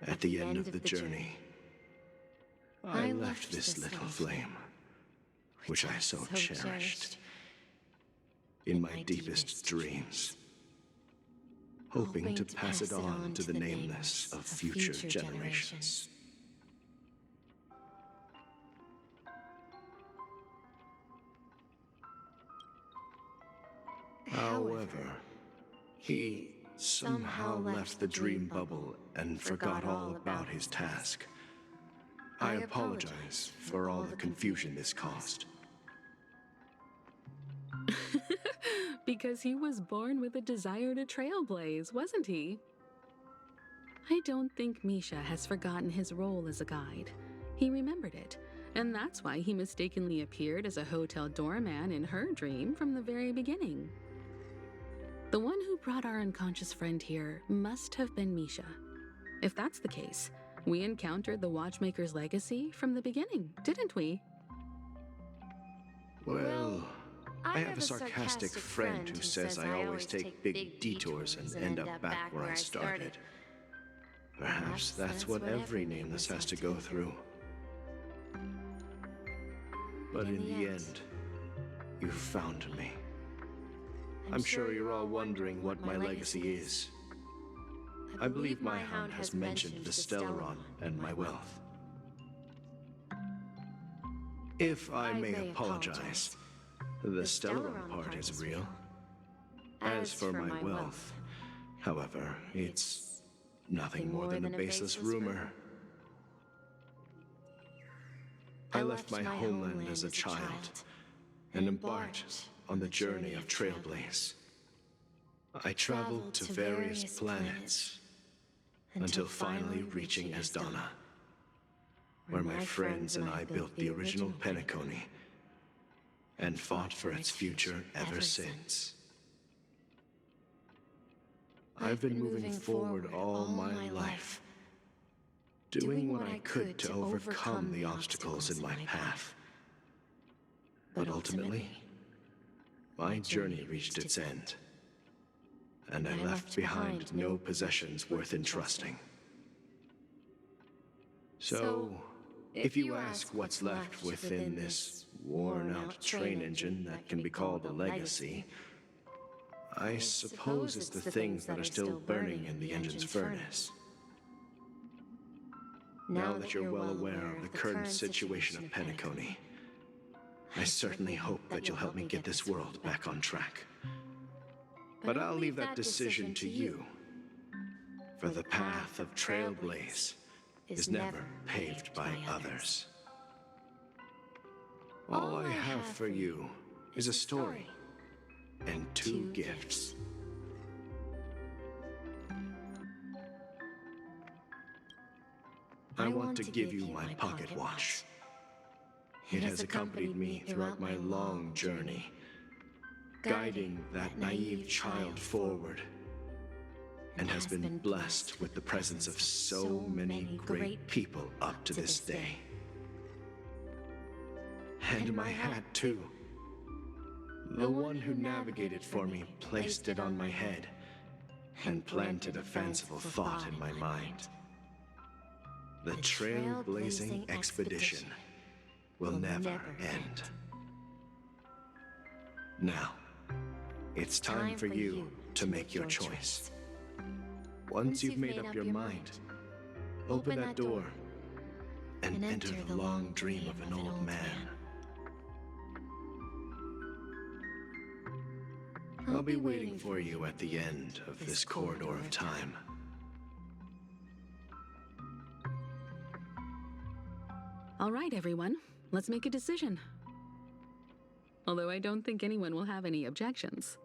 At the end of the journey, I left this little flame, which I so cherished, in my deepest dreams, hoping to pass it on to the nameless of future generations. However, he somehow left the dream bubble and forgot all about his task. I apologize for all the confusion this caused. Because he was born with a desire to trailblaze, wasn't he? I don't think Misha has forgotten his role as a guide. He remembered it, and that's why he mistakenly appeared as a hotel doorman in her dream from the very beginning. The one who brought our unconscious friend here must have been Misha. If that's the case, we encountered the Watchmaker's legacy from the beginning, didn't we? Well, I have a sarcastic friend who says I always take big detours and end up back where I started. Perhaps that's what every nameless has to go through. But in the end, you found me. I'm sure you're all wondering what my legacy is. I believe my hound has mentioned the Stellaron and my wealth. If I may apologize, the Stellaron part is real. As for my wealth, however, it's nothing more than a baseless rumor. I left my homeland as a child and embarked on the journey of Trailblaze. I traveled to various planets until finally reaching Asdana, where my friends and I built the original Penacony and fought for its future ever since. I've been moving forward all my life, doing what I could to overcome the obstacles in my path. But ultimately, my journey reached its end, and I left behind no possessions worth entrusting. So, if you ask what's left within this worn-out train engine that can be called a legacy, I suppose it's the things that are still burning in the engine's furnace. Now that you're well aware of the current situation of Penacony, I certainly hope that you'll help me get this world back on track. But I'll leave that decision to you, for the path of Trailblaze is never paved by others. All I have for you is a story and 2 gifts. I want to give you my pocket watch. It has accompanied me throughout my long journey, guiding that naive child forward, and has been blessed with the presence of so many great people up to this day. And my hat, too. The one who navigated for me placed it on my head and planted a fanciful thought in my mind. The trailblazing expedition will never end. Now, it's time for you to make your choice. Once you've made up your mind, open that door and enter the long dream of an old man. I'll be waiting for you at the end of this corridor of time. All right, everyone, let's make a decision. Although I don't think anyone will have any objections.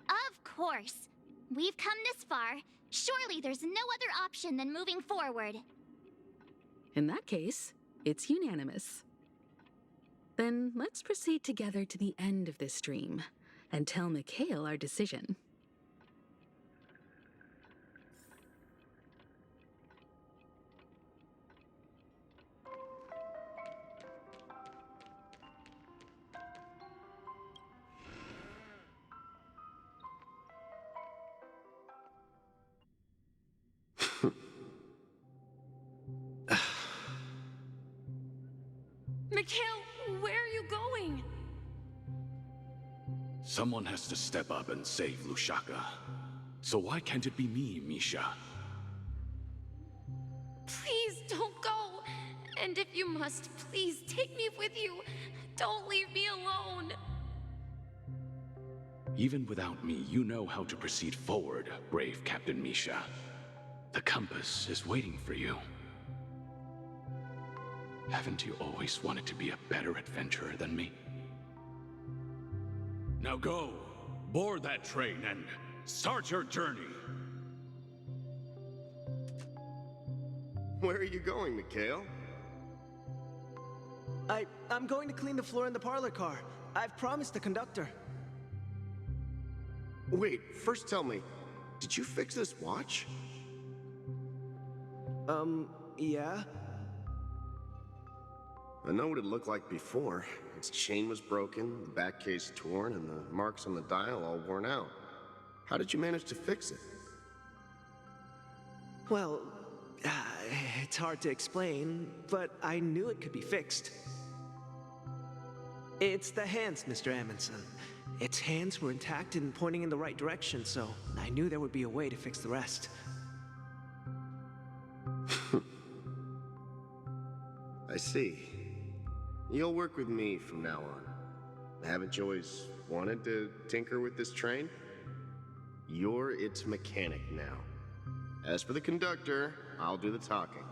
Of course. We've come this far. Surely there's no other option than moving forward. In that case, it's unanimous. Then let's proceed together to the end of this dream and tell Mikhail our decision. Mikhail, where are you going? Someone has to step up and save Lushaka. So why can't it be me, Misha? Please don't go. And if you must, please take me with you. Don't leave me alone. Even without me, you know how to proceed forward, brave Captain Misha. The compass is waiting for you. Haven't you always wanted to be a better adventurer than me? Now go, board that train and start your journey. Where are you going, Mikhail? I'm going to clean the floor in the parlor car. I've promised the conductor. Wait, first tell me, did you fix this watch? Yeah? I know what it looked like before. Its chain was broken, the back case torn, and the marks on the dial all worn out. How did you manage to fix it? Well, it's hard to explain, but I knew it could be fixed. It's the hands, Mr. Amundsen. Its hands were intact and pointing in the right direction, so I knew there would be a way to fix the rest. I see. You'll work with me from now on. Haven't you always wanted to tinker with this train? You're its mechanic now. As for the conductor, I'll do the talking.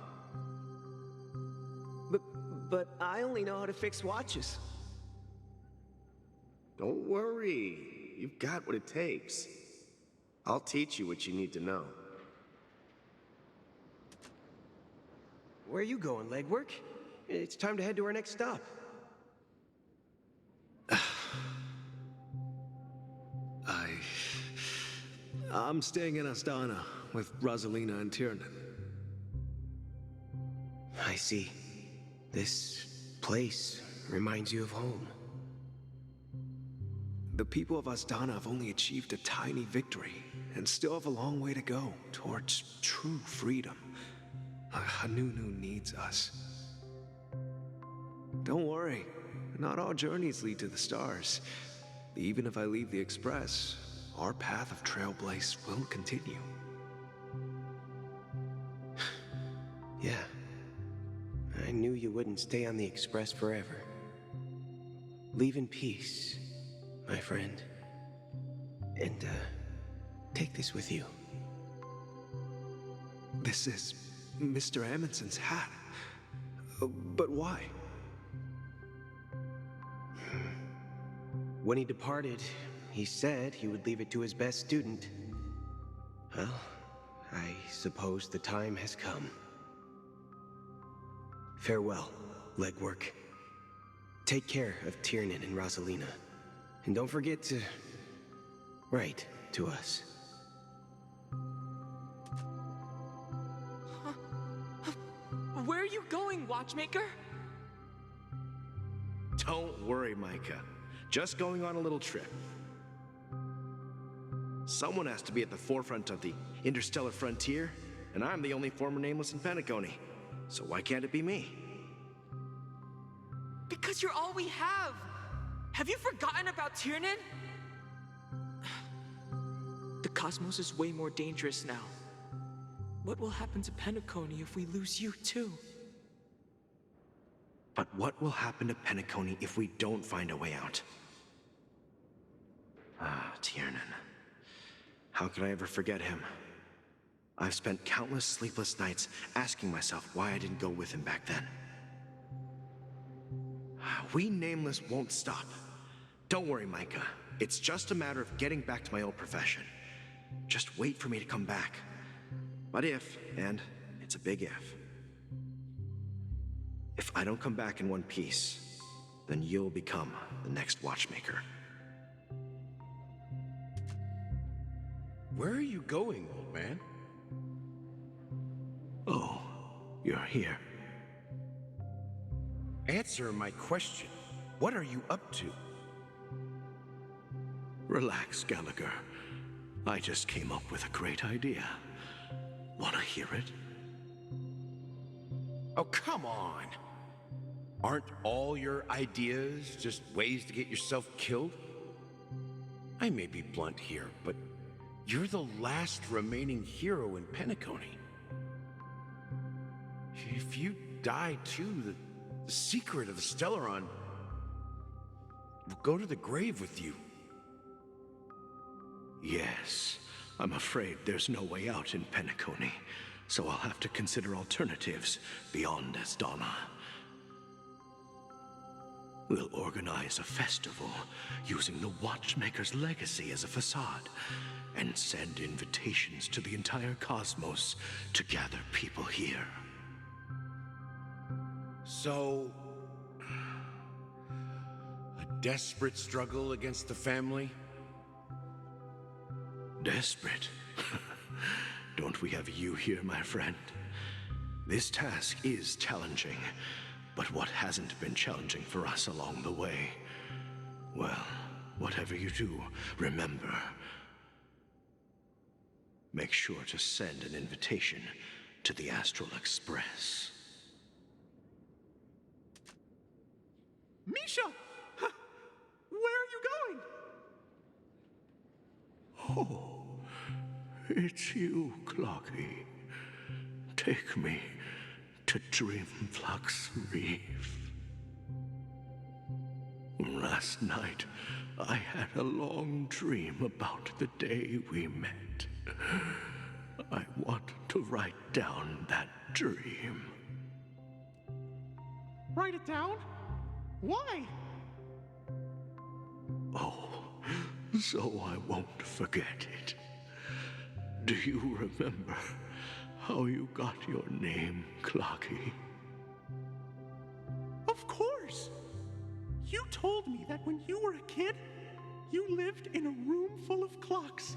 But I only know how to fix watches. Don't worry. You've got what it takes. I'll teach you what you need to know. Where are you going, legwork? It's time to head to our next stop. I'm staying in Astana with Rosalina and Tiernan. I see. This place reminds you of home. The people of Astana have only achieved a tiny victory and still have a long way to go towards true freedom. Hanunu needs us. Don't worry, not all journeys lead to the stars. Even if I leave the Express, our path of Trailblaze will continue. Yeah. I knew you wouldn't stay on the Express forever. Leave in peace, my friend. And, take this with you. This is Mr. Amundsen's hat. But why? When he departed, he said he would leave it to his best student. Well, I suppose the time has come. Farewell, legwork. Take care of Tiernan and Rosalina. And don't forget to write to us. Where are you going, watchmaker? Don't worry, Micah. Just going on a little trip. Someone has to be at the forefront of the interstellar frontier, and I'm the only former nameless in Penacony. So why can't it be me? Because you're all we have. Have you forgotten about Tiernan? The cosmos is way more dangerous now. What will happen to Penacony if we lose you too? But what will happen to Penacony if we don't find a way out? Ah, Tiernan. How could I ever forget him? I've spent countless sleepless nights asking myself why I didn't go with him back then. We Nameless won't stop. Don't worry, Micah. It's just a matter of getting back to my old profession. Just wait for me to come back. But if, and it's a big if I don't come back in one piece, then you'll become the next watchmaker. Where are you going, old man? Oh, you're here. Answer my question. What are you up to? Relax, Gallagher. I just came up with a great idea. Wanna hear it? Oh, come on. Aren't all your ideas just ways to get yourself killed? I may be blunt here, but you're the last remaining hero in Penacony. If you die too, the secret of the Stellaron will go to the grave with you. Yes, I'm afraid there's no way out in Penacony, so I'll have to consider alternatives beyond Asdana. We'll organize a festival using the Watchmaker's legacy as a facade and send invitations to the entire cosmos to gather people here. So, a desperate struggle against the family? Desperate? Don't we have you here, my friend? This task is challenging, but what hasn't been challenging for us along the way? Well, whatever you do, remember, make sure to send an invitation to the Astral Express. Misha! Where are you going? Oh, it's you, Clocky. Take me to Dreamflux Reef. Last night, I had a long dream about the day we met. I want to write down that dream. Write it down? Why? Oh, so I won't forget it. Do you remember how you got your name, Clocky? Of course! You told me that when you were a kid, you lived in a room full of clocks.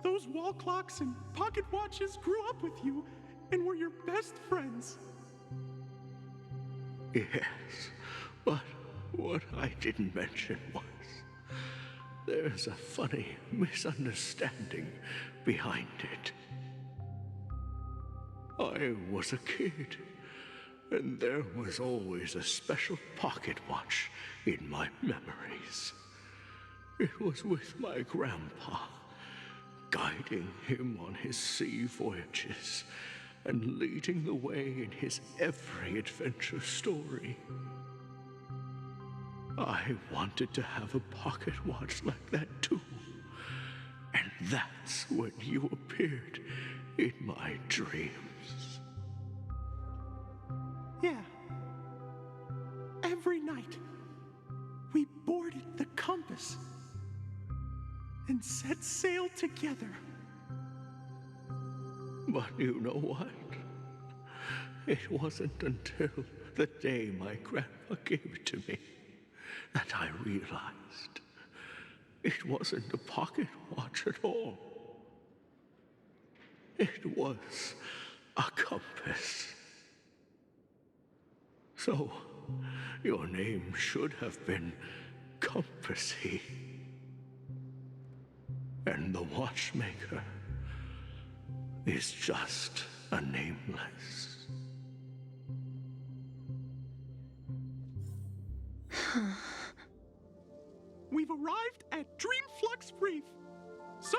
Those wall clocks and pocket watches grew up with you and were your best friends. Yes, but what I didn't mention was there's a funny misunderstanding behind it. I was a kid, and there was always a special pocket watch in my memories. It was with my grandpa, guiding him on his sea voyages and leading the way in his every adventure story. I wanted to have a pocket watch like that too. And that's when you appeared in my dreams. Yeah. Every night, we boarded the compass and set sail together. But you know what? It wasn't until the day my grandpa gave it to me that I realized it wasn't a pocket watch at all. It was a compass. So, your name should have been Compassy. And the watchmaker is just a nameless. We've arrived at Dreamflux Reef. So,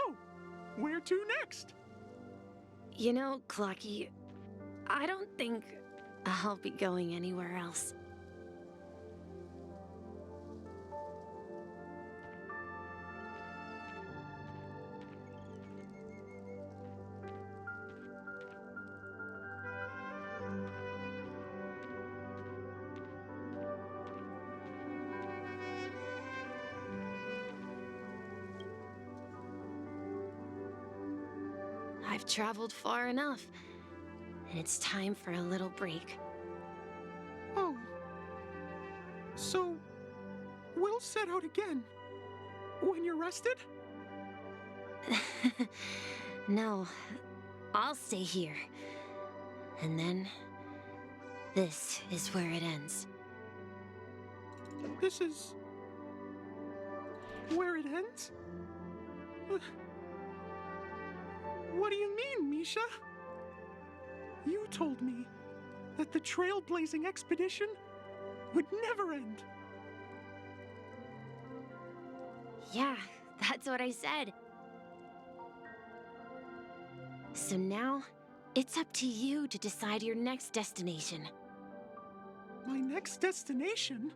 where to next? You know, Clocky, I don't think I'll be going anywhere else. I've traveled far enough, and it's time for a little break. Oh. So, we'll set out again. When you're rested? No, I'll stay here. And then, this is where it ends. This is... where it ends? What do you mean, Misha? You told me that the trailblazing expedition would never end. Yeah, that's what I said. So now, it's up to you to decide your next destination. My next destination?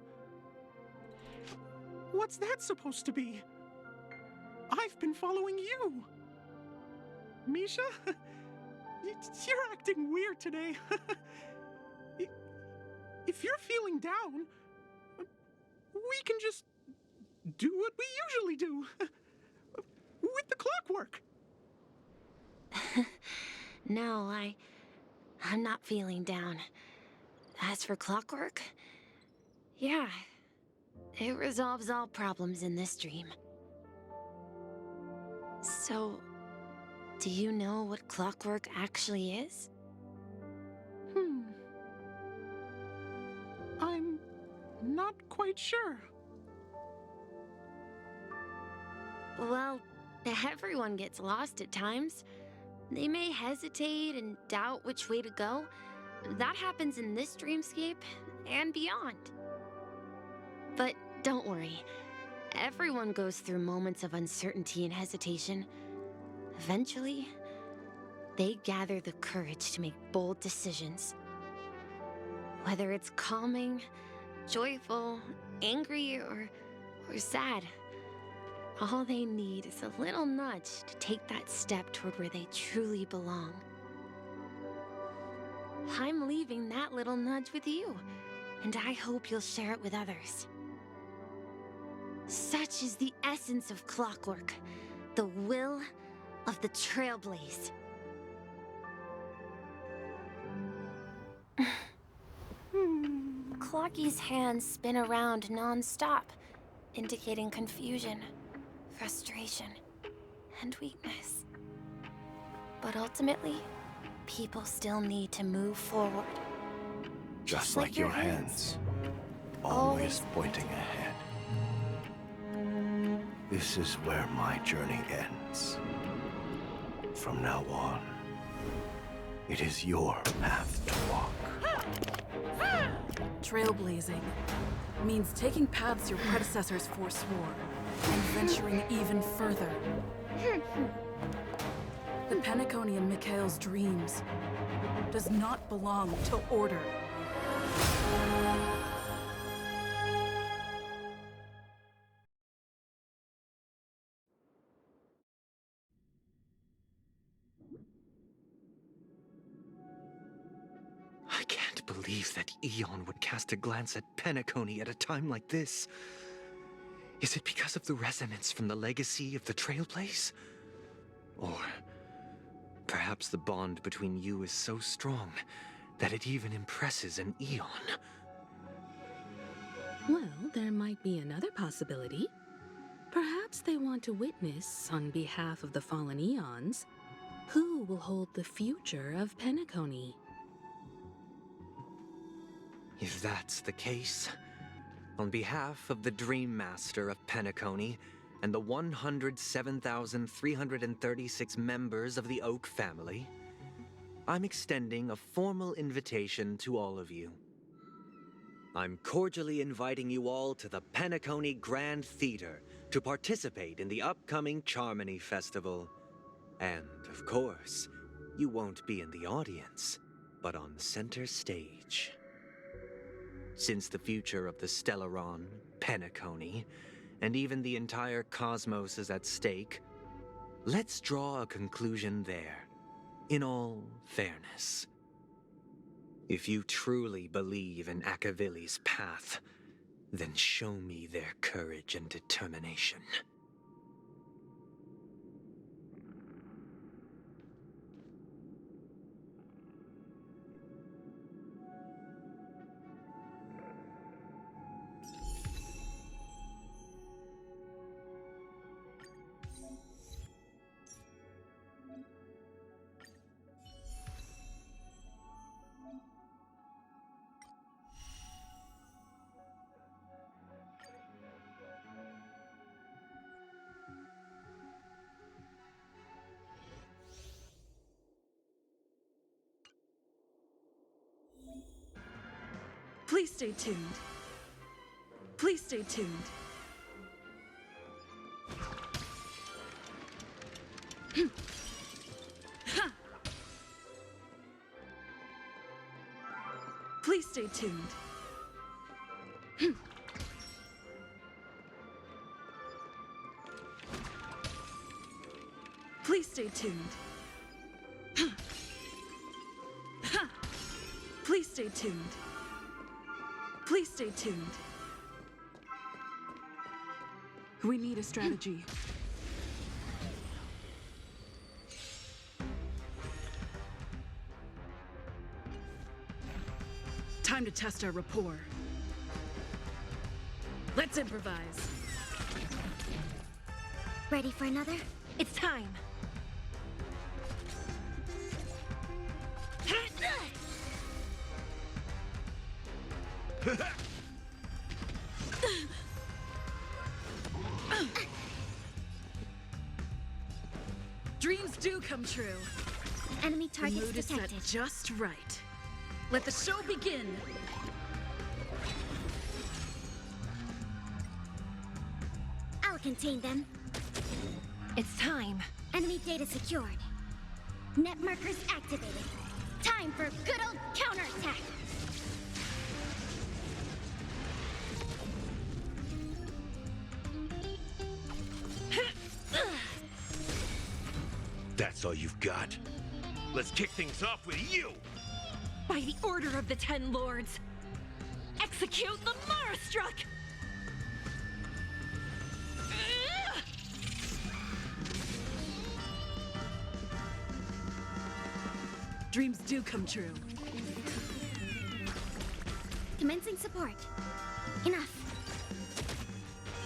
What's that supposed to be? I've been following you. Misha? You're acting weird today. If you're feeling down, we can just do what we usually do. With the clockwork. No, I'm not feeling down. As for clockwork, yeah, it resolves all problems in this dream. So, do you know what clockwork actually is? I'm not quite sure. Well, everyone gets lost at times. They may hesitate and doubt which way to go. That happens in this dreamscape and beyond. But don't worry. Everyone goes through moments of uncertainty and hesitation. Eventually, they gather the courage to make bold decisions. Whether it's calming, joyful, angry, or sad, all they need is a little nudge to take that step toward where they truly belong. I'm leaving that little nudge with you, and I hope you'll share it with others. Such is the essence of clockwork, the will of the Trailblaze. Clocky's hands spin around non-stop, indicating confusion, frustration, and weakness. But ultimately, people still need to move forward. Just like your hands, always pointing ahead. This is where my journey ends. From now on, it is your path to walk. Trailblazing means taking paths your predecessors forswore and venturing even further. The Penacony and Mikhail's dreams does not belong to order. I can't believe that Eon would cast a glance at Penacony at a time like this. Is it because of the resonance from the legacy of the Trailblaze? Or perhaps the bond between you is so strong that it even impresses an Eon? Well, there might be another possibility. Perhaps they want to witness, on behalf of the fallen Eons, who will hold the future of Penacony. If that's the case, on behalf of the Dream Master of Penacony and the 107,336 members of the Oak family, I'm extending a formal invitation to all of you. I'm cordially inviting you all to the Penacony Grand Theater to participate in the upcoming Charmony Festival. And, of course, you won't be in the audience, but on center stage. Since the future of the Stellaron, Penacony, and even the entire cosmos is at stake, let's draw a conclusion there, in all fairness. If you truly believe in Akavili's path, then show me their courage and determination. Please stay tuned. Please stay tuned. Please stay tuned. Please stay tuned. Please stay tuned. Please stay tuned. We need a strategy. Time to test our rapport. Let's improvise. Ready for another? It's time. Dreams do come true. Enemy The targets mood is set detected. just right. Let the show begin. I'll contain them. It's time. Enemy data secured. Net markers activated. Time for good old counterattack. That's all you've got? Let's kick things off with you! By the order of the Ten Lords, execute the Marastruck! Dreams do come true. Commencing support. Enough.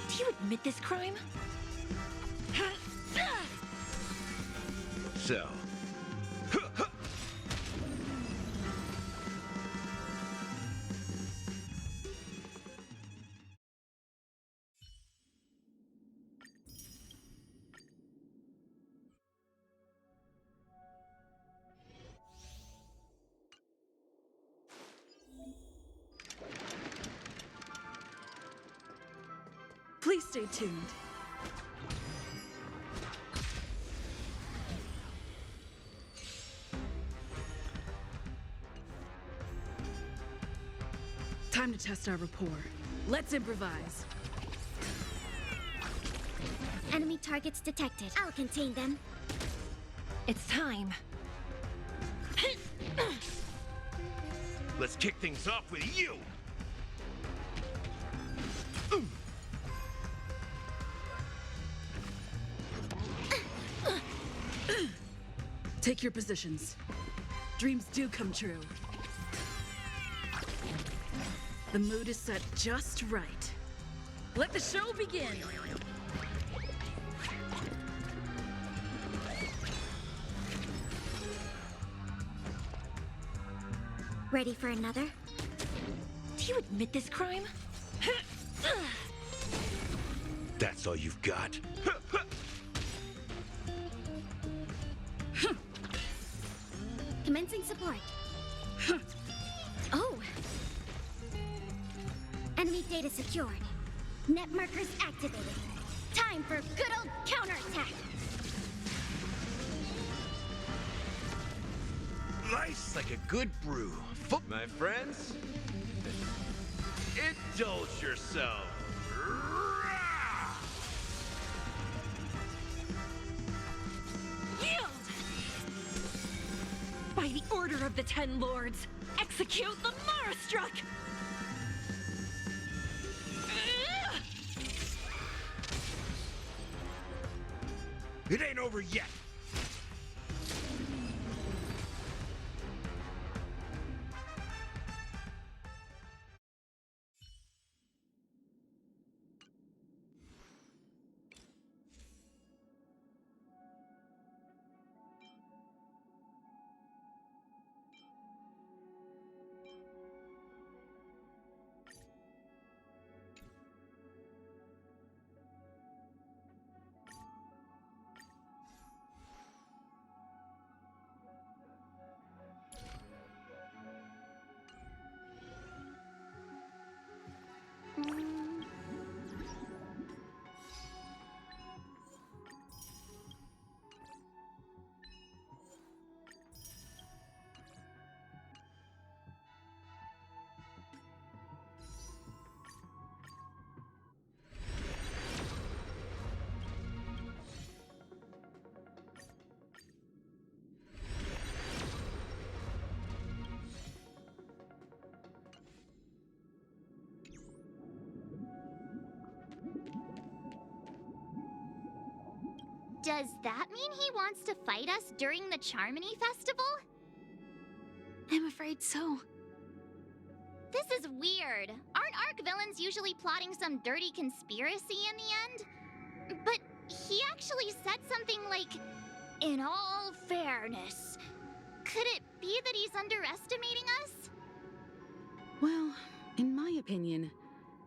Do you admit this crime? So... Please stay tuned. Time to test our rapport. Let's improvise. Enemy targets detected. I'll contain them. It's time. Let's kick things off with you! Take your positions. Dreams do come true. The mood is set just right. Let the show begin! Ready for another? Do you admit this crime? That's all you've got? Commencing support. Oh! Enemy data secured. Net markers activated. Time for good old counterattack. Nice like a good brew. My friends, indulge yourself. Yield! By the order of the Ten Lords, execute the Marastruck! It ain't over yet. Does that mean he wants to fight us during the Charmony Festival? I'm afraid so. This is weird. Aren't Arc villains usually plotting some dirty conspiracy in the end? But he actually said something like, "In all fairness." Could it be that he's underestimating us? Well, in my opinion,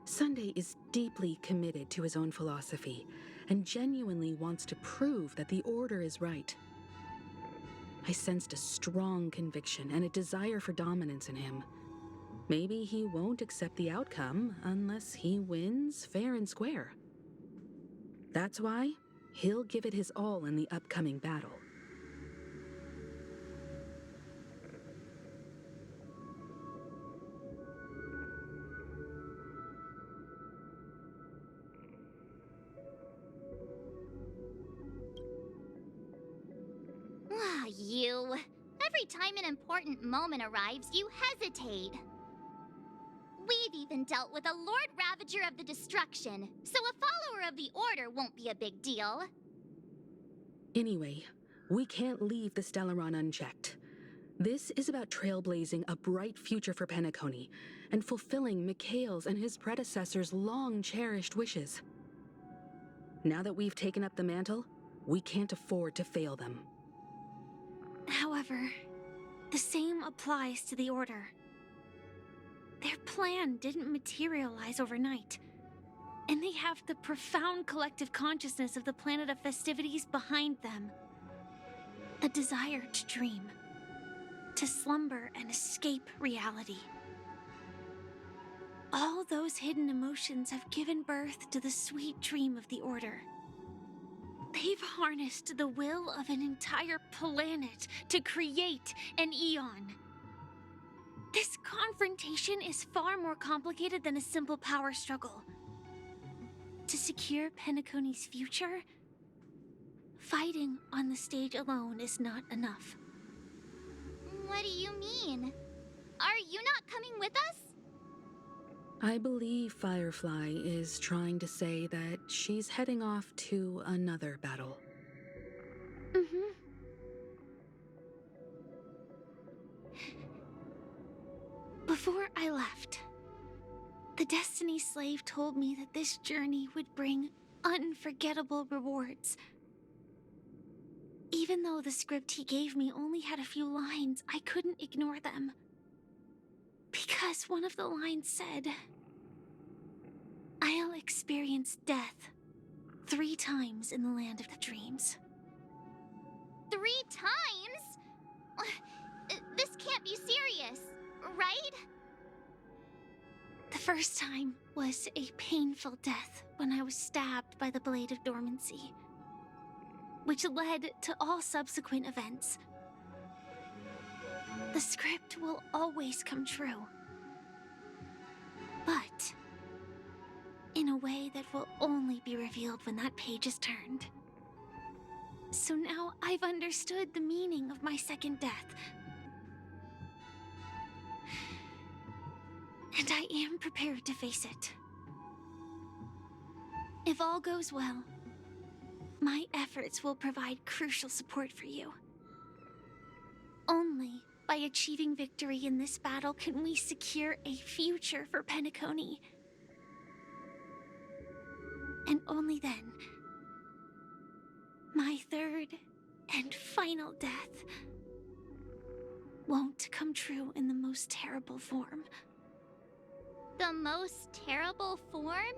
Sunday is deeply committed to his own philosophy and genuinely wants to prove that the Order is right. I sensed a strong conviction and a desire for dominance in him. Maybe he won't accept the outcome unless he wins fair and square. That's why he'll give it his all in the upcoming battle. Ah, you. Every time an important moment arrives, you hesitate. We've even dealt with a Lord Ravager of the Destruction, so a follower of the Order won't be a big deal. Anyway, we can't leave the Stellaron unchecked. This is about trailblazing a bright future for Penacony and fulfilling Mikhail's and his predecessors' long-cherished wishes. Now that we've taken up the mantle, we can't afford to fail them. However, the same applies to the Order. Their plan didn't materialize overnight, and they have the profound collective consciousness of the planet of festivities behind them. A desire to dream, to slumber and escape reality. All those hidden emotions have given birth to the sweet dream of the Order. They've harnessed the will of an entire planet to create an eon. This confrontation is far more complicated than a simple power struggle. To secure Penacony's future, fighting on the stage alone is not enough. What do you mean? Are you not coming with us? I believe Firefly is trying to say that she's heading off to another battle. Mm-hmm. Before I left, the Destiny Slave told me that this journey would bring unforgettable rewards. Even though the script he gave me only had a few lines, I couldn't ignore them. Because one of the lines said, "I'll experience death 3 times in the land of the dreams." 3 times? This can't be serious, right? The first time was a painful death when I was stabbed by the Blade of Dormancy, which led to all subsequent events. The script will always come true, but in a way that will only be revealed when that page is turned. So now I've understood the meaning of my second death. And I am prepared to face it. If all goes well, my efforts will provide crucial support for you. Only by achieving victory in this battle can we secure a future for Penacony. And only then, my third and final death won't come true in the most terrible form. The most terrible form?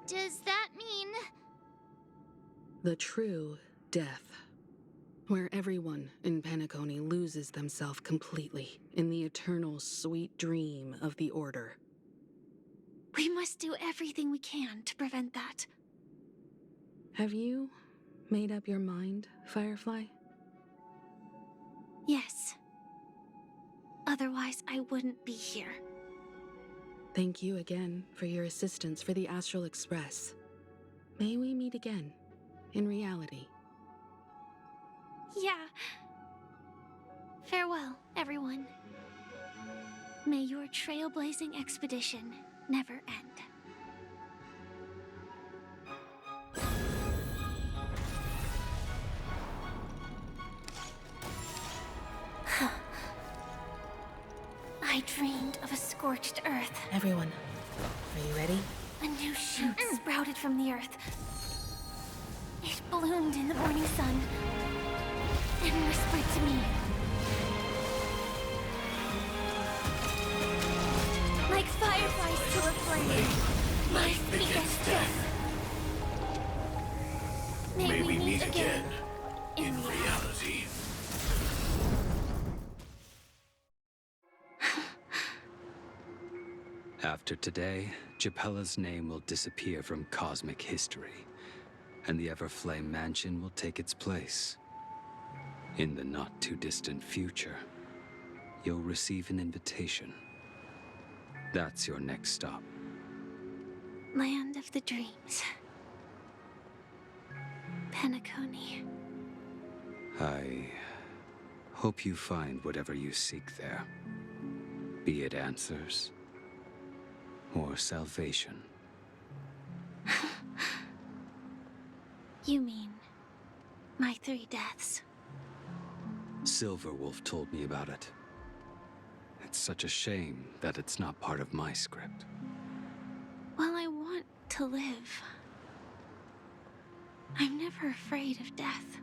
Does that mean... The true death, where everyone in Penacony loses themselves completely in the eternal sweet dream of the Order. We must do everything we can to prevent that. Have you made up your mind, Firefly? Yes. Otherwise, I wouldn't be here. Thank you again for your assistance for the Astral Express. May we meet again, in reality. Yeah. Farewell, everyone. May your trailblazing expedition never end. I dreamed of a scorched earth. Everyone, are you ready? A new shoot sprouted from the earth. It bloomed in the morning sun and whispered to me. Like fireflies to a flame, life begets death. May we meet again in reality. After today, Japella's name will disappear from cosmic history, and the Everflame Mansion will take its place. In the not-too-distant future, you'll receive an invitation. That's your next stop. Land of the dreams. Penacony. I hope you find whatever you seek there. Be it answers or salvation. You mean my 3 deaths? Silverwolf told me about it. It's such a shame that it's not part of my script. Well, I want to live. I'm never afraid of death.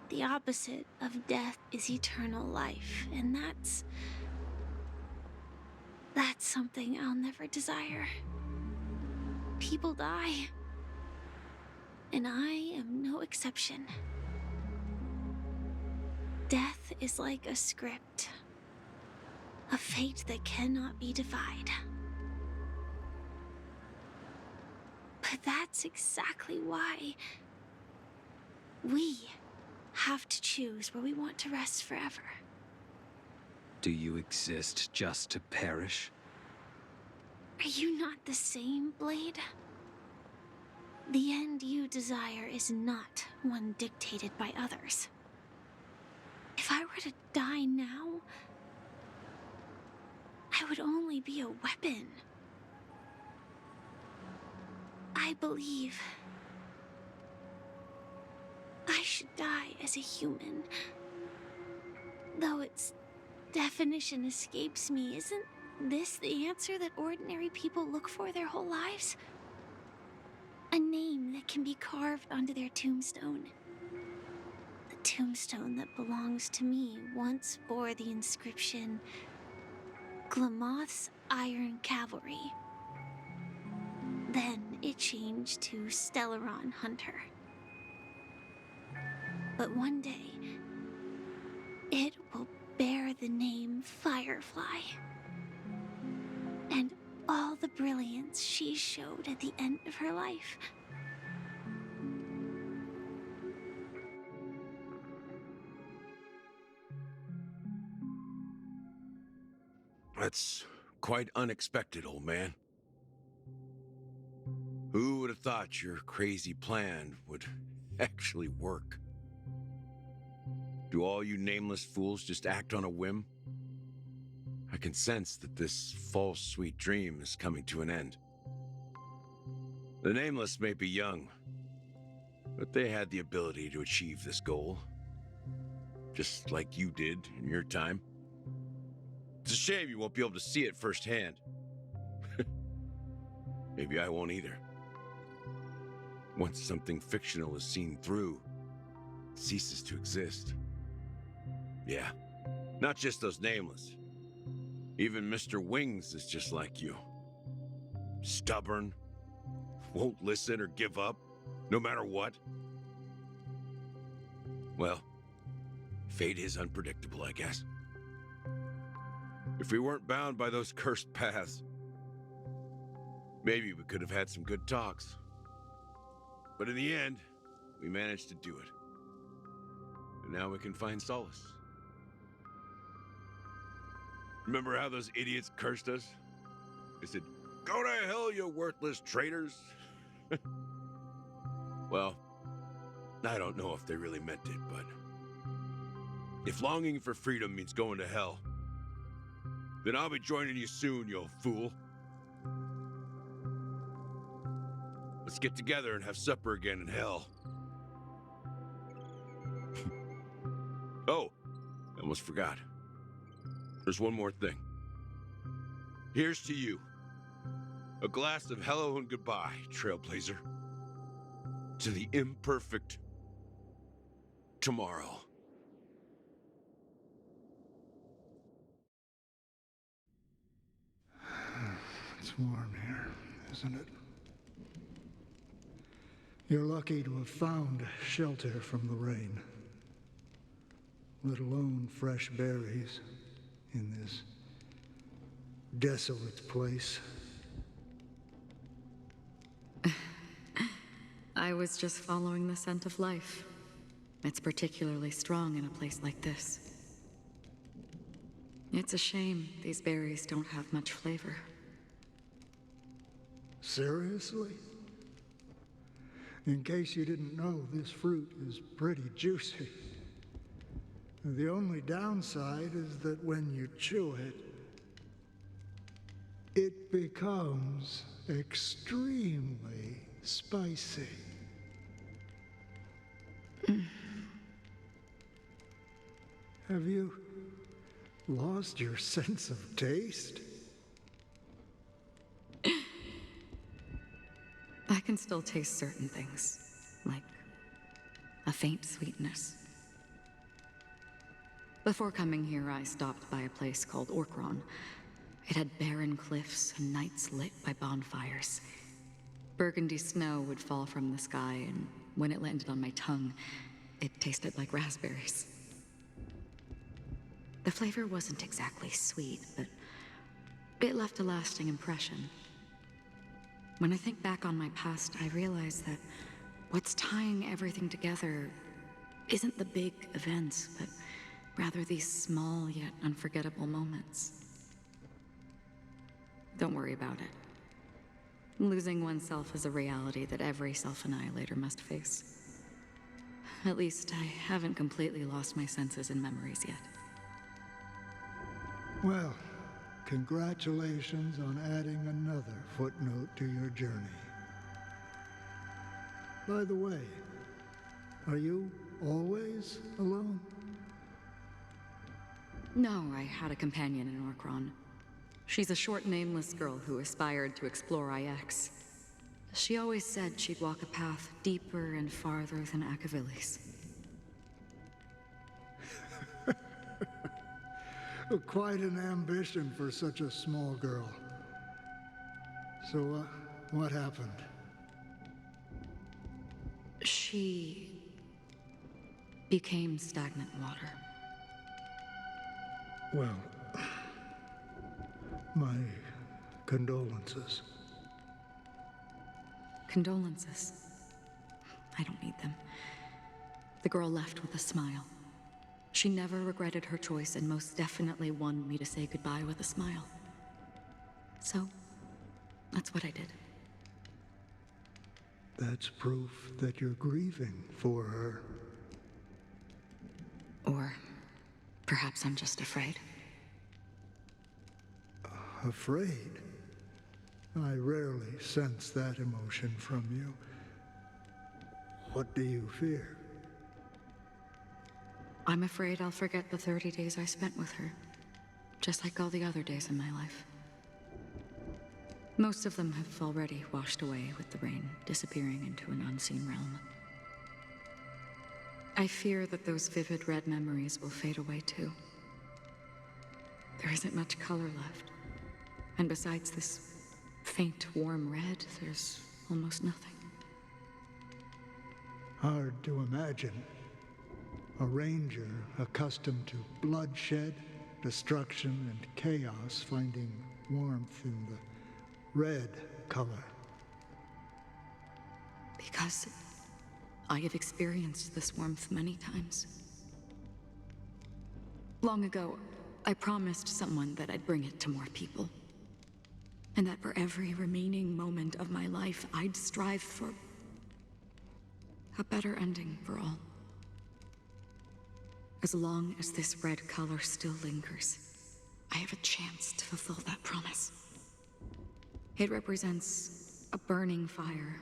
The opposite of death is eternal life, and that's something I'll never desire. People die, and I am no exception. Death is like a script, a fate that cannot be defied. But that's exactly why we have to choose where we want to rest forever. Do you exist just to perish? Are you not the same, Blade? The end you desire is not one dictated by others. If I were to die now, I would only be a weapon. I believe I should die as a human. Though its definition escapes me, isn't this the answer that ordinary people look for their whole lives? A name that can be carved onto their tombstone. The tombstone that belongs to me once bore the inscription, Glamoth's Iron Cavalry. Then it changed to Stellaron Hunter. But one day, it will bear the name Firefly. And all the brilliance she showed at the end of her life. That's quite unexpected, old man. Who would have thought your crazy plan would actually work? Do all you nameless fools just act on a whim? I can sense that this false sweet dream is coming to an end. The Nameless may be young, but they had the ability to achieve this goal. Just like you did in your time. It's a shame you won't be able to see it firsthand. Maybe I won't either. Once something fictional is seen through, it ceases to exist. Yeah, not just those Nameless. Even Mr. Wings is just like you. Stubborn, won't listen or give up, no matter what. Well, fate is unpredictable, I guess. If we weren't bound by those cursed paths, maybe we could have had some good talks. But in the end, we managed to do it. And now we can find solace. Remember how those idiots cursed us? They said, "Go to hell, you worthless traitors." Well, I don't know if they really meant it, but if longing for freedom means going to hell, then I'll be joining you soon, you old fool. Let's get together and have supper again in hell. Oh, I almost forgot. There's one more thing. Here's to you. A glass of hello and goodbye, Trailblazer. To the imperfect tomorrow. It's warm here, isn't it? You're lucky to have found shelter from the rain, let alone fresh berries in this desolate place. I was just following the scent of life. It's particularly strong in a place like this. It's a shame these berries don't have much flavor. Seriously? In case you didn't know, this fruit is pretty juicy. The only downside is that when you chew it, it becomes extremely spicy. Have you lost your sense of taste? I can still taste certain things, like a faint sweetness. Before coming here, I stopped by a place called Orkron. It had barren cliffs and nights lit by bonfires. Burgundy snow would fall from the sky, and when it landed on my tongue, it tasted like raspberries. The flavor wasn't exactly sweet, but it left a lasting impression. When I think back on my past, I realize that what's tying everything together isn't the big events, but rather these small yet unforgettable moments. Don't worry about it. Losing oneself is a reality that every self-annihilator must face. At least I haven't completely lost my senses and memories yet. Well, congratulations on adding another footnote to your journey. By the way, are you always alone? No, I had a companion in Orkron. She's a short, nameless girl who aspired to explore IX. She always said she'd walk a path deeper and farther than Akavilis. Quite an ambition for such a small girl. So, what happened? She became stagnant water. Well, my condolences. Condolences. I don't need them. The girl left with a smile. She never regretted her choice and most definitely wanted me to say goodbye with a smile. So, that's what I did. That's proof that you're grieving for her. Or perhaps I'm just afraid. Afraid? I rarely sense that emotion from you. What do you fear? I'm afraid I'll forget the 30 days I spent with her, just like all the other days in my life. Most of them have already washed away with the rain, disappearing into an unseen realm. I fear that those vivid red memories will fade away too. There isn't much color left, and besides this faint, warm red, there's almost nothing. Hard to imagine. A ranger accustomed to bloodshed, destruction, and chaos finding warmth in the red color. Because I have experienced this warmth many times. Long ago, I promised someone that I'd bring it to more people. And that for every remaining moment of my life, I'd strive for a better ending for all. As long as this red color still lingers, I have a chance to fulfill that promise. It represents a burning fire,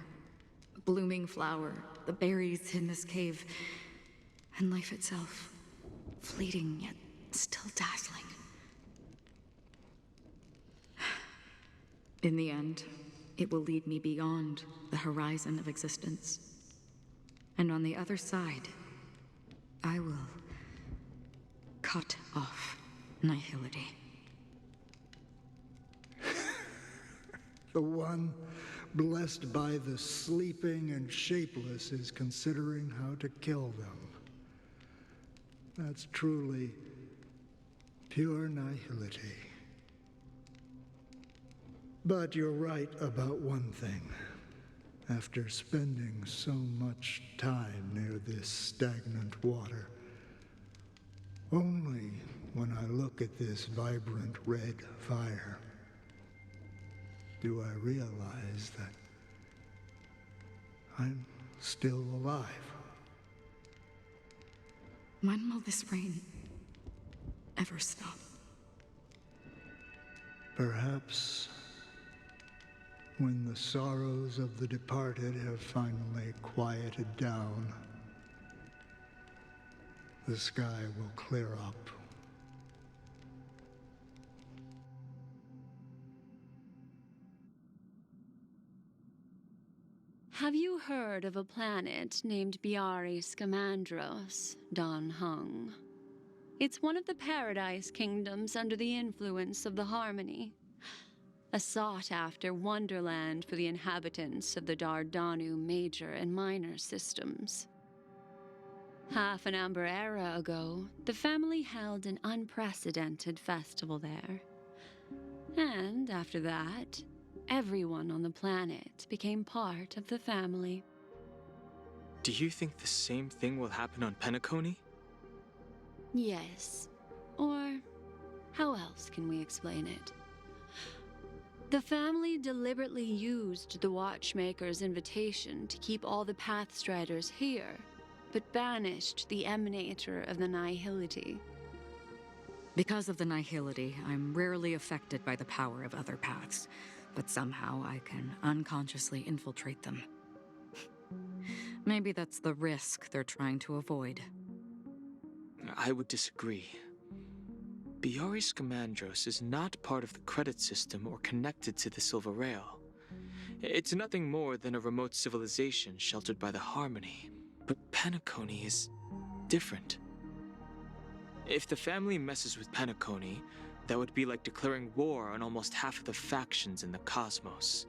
a blooming flower, the berries in this cave, and life itself, fleeting yet still dazzling. In the end, it will lead me beyond the horizon of existence. And on the other side, I will cut off nihility. The one blessed by the sleeping and shapeless is considering how to kill them. That's truly pure nihility. But you're right about one thing. After spending so much time near this stagnant water, only when I look at this vibrant red fire do I realize that I'm still alive. When will this rain ever stop? Perhaps when the sorrows of the departed have finally quieted down, the sky will clear up. Have you heard of a planet named Biari Scamandros, Don Hung? It's one of the Paradise Kingdoms under the influence of the Harmony. A sought-after wonderland for the inhabitants of the Dardanu major and minor systems. Half an Amber Era ago, the family held an unprecedented festival there. And after that, everyone on the planet became part of the family. Do you think the same thing will happen on Penacony? Yes. Or how else can we explain it? The family deliberately used the Watchmaker's invitation to keep all the Pathstriders here, but banished the Emanator of the Nihility. Because of the nihility, I'm rarely affected by the power of other paths, but somehow I can unconsciously infiltrate them. Maybe that's the risk they're trying to avoid. I would disagree. Biari Scamandros is not part of the credit system or connected to the Silver Rail. It's nothing more than a remote civilization sheltered by the Harmony. But Penacony is different. If the family messes with Penacony, that would be like declaring war on almost half of the factions in the cosmos.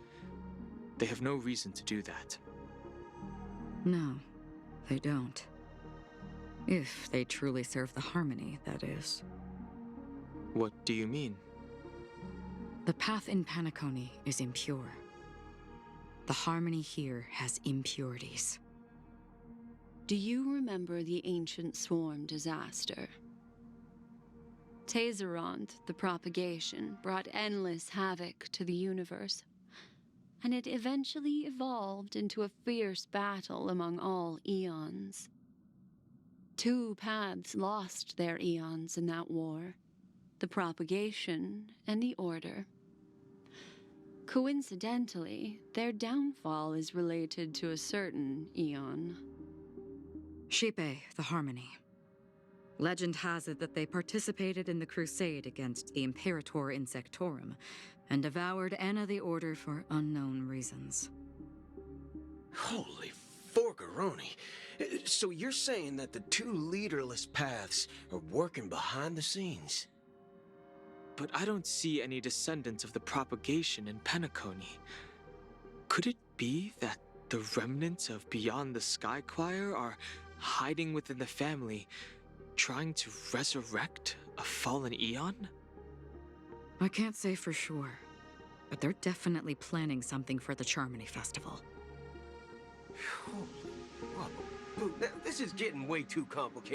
They have no reason to do that. No, they don't. If they truly serve the Harmony, that is. What do you mean? The path in Penacony is impure. The Harmony here has impurities. Do you remember the ancient swarm disaster? Tazeront, the propagation, brought endless havoc to the universe, and it eventually evolved into a fierce battle among all eons. 2 paths lost their eons in that war, the propagation and the order. Coincidentally, their downfall is related to a certain eon. Shipe, the Harmony. Legend has it that they participated in the crusade against the Imperator Insectorum and devoured Anna the Order for unknown reasons. Holy forgaroni. So you're saying that the 2 leaderless paths are working behind the scenes? But I don't see any descendants of the propagation in Penacony. Could it be that the remnants of Beyond the Sky Choir are hiding within the family, trying to resurrect a fallen eon? I can't say for sure, but they're definitely planning something for the Charmony Festival. Holy, whoa. This is getting way too complicated.